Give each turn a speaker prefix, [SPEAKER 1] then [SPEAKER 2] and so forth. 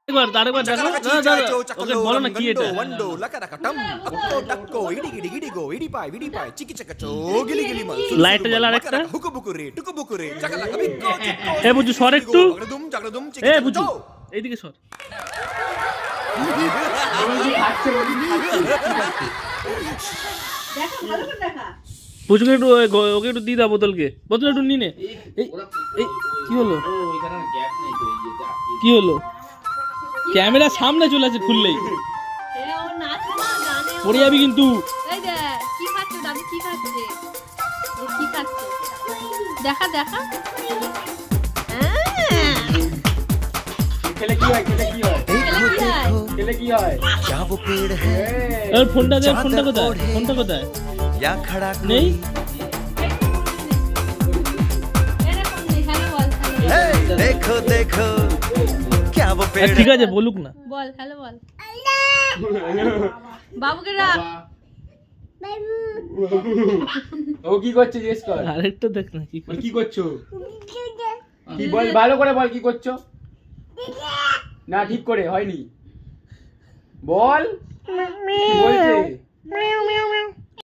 [SPEAKER 1] আরেকবার দেখো ওকে বলো না কি এটা লাইটটা জ্বালা আরেকটা এ বুঝু সর একটু এ বুঝু এইদিকে সর বুঝুকে একটু ওকে একটু দিয়ে দাও বোতলকে বোতল একটু নিয়ে নে এই কি হলো কি হলো ক্যামেরা সামনে চলে আছে খুললেই পড়ে যাবি কিন্তু
[SPEAKER 2] দেখা দেখা
[SPEAKER 3] খেলে কি হয় খেলে কি হয়
[SPEAKER 1] ফোনটা দে ফোনটা কোথায় নেই ঠিক আছে বলুক না
[SPEAKER 2] বল হ্যালো বল বাবুকে ডাক
[SPEAKER 3] ও কি করছে জিজ্ঞেস কর
[SPEAKER 1] আরেকটা দেখ না
[SPEAKER 3] কি করছো কি বল ভালো করে বল কি করছো না ঠিক করে হয়নি বল কি বলছে